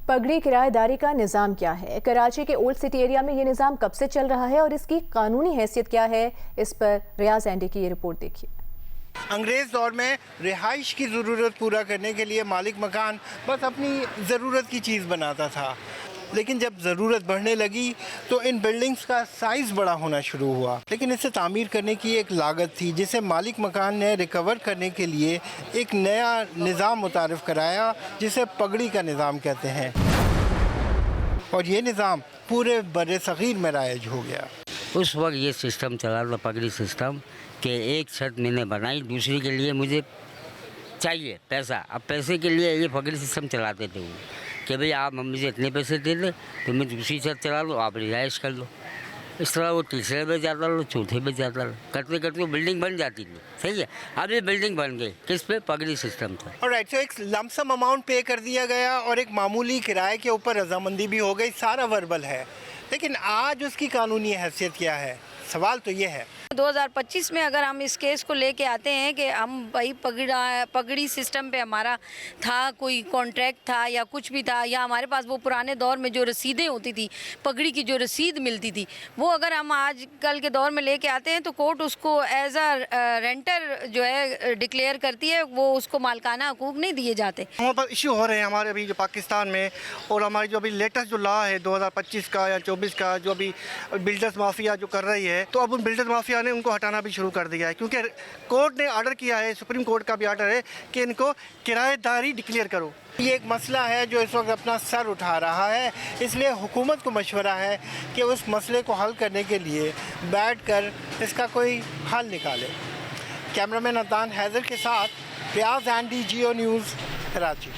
पगड़ी किराएदारी का निज़ाम क्या है? कराची के ओल्ड सिटी एरिया में ये निज़ाम कब से चल रहा है और इसकी कानूनी हैसियत क्या है? इस पर रियाज एंडी की ये रिपोर्ट देखिए। अंग्रेज़ दौर में रिहाइश की ज़रूरत पूरा करने के लिए मालिक मकान बस अपनी ज़रूरत की चीज़ बनाता था, लेकिन जब ज़रूरत बढ़ने लगी तो इन बिल्डिंग्स का साइज़ बड़ा होना शुरू हुआ। लेकिन इसे तामीर करने की एक लागत थी, जिसे मालिक मकान ने रिकवर करने के लिए एक नया निज़ाम मुतारिफ़ कराया, जिसे पगड़ी का निज़ाम कहते हैं। और ये निज़ाम पूरे बड़े सग़ीर में राइज हो गया। उस वक्त ये सिस्टम चला था, पगड़ी सिस्टम, कि एक छत मैंने बनाई, दूसरी के लिए मुझे चाहिए पैसा। अब पैसे के लिए ये पगड़ी सिस्टम चलाते थे वो, कि भाई आप मुझे इतने पैसे दे दे तो मैं दूसरी छत चला लो, आप रिहाइश कर लो। इस तरह वो तीसरे पे जाता लो, चौथे पे जाता लो, करते करते वो बिल्डिंग बन जाती थी। सही है, अब ये बिल्डिंग बन गई किस पे? पगड़ी सिस्टम था। ऑलराइट, तो एक लमसम अमाउंट पे कर दिया गया और एक मामूली किराए के ऊपर रजामंदी भी हो गई, सारा वर्बल है। लेकिन आज उसकी कानूनी हैसियत क्या है? सवाल तो ये है। 2025 में अगर हम इस केस को लेके आते हैं कि हम भाई पगड़ी सिस्टम पे हमारा था, कोई कॉन्ट्रैक्ट था या कुछ भी था, या हमारे पास वो पुराने दौर में जो रसीदें होती थी, पगड़ी की जो रसीद मिलती थी, वो अगर हम आज कल के दौर में लेके आते हैं तो कोर्ट उसको एज अ रेंटर जो है डिक्लेयर करती है, वो उसको मालकाना हकूक नहीं दिए जाते। हमारे पास इशू हो रहे हैं हमारे अभी जो पाकिस्तान में, और हमारी जो अभी लेटेस्ट जो लॉ है 2025 का या 24 का, जो अभी बिल्डर्स माफिया जो कर रही है, तो अब उन बिल्डर्स माफिया ने उनको हटाना भी शुरू कर दिया है, क्योंकि कोर्ट ने ऑर्डर किया है, सुप्रीम कोर्ट का भी ऑर्डर है कि इनको किराएदारी डिक्लेयर करो। ये एक मसला है जो इस वक्त अपना सर उठा रहा है, इसलिए हुकूमत को मशवरा है कि उस मसले को हल करने के लिए बैठकर इसका कोई हल निकाले। कैमरामैन अदनान हैदर के साथ रियाज एंडी, जियो न्यूज़, कराची।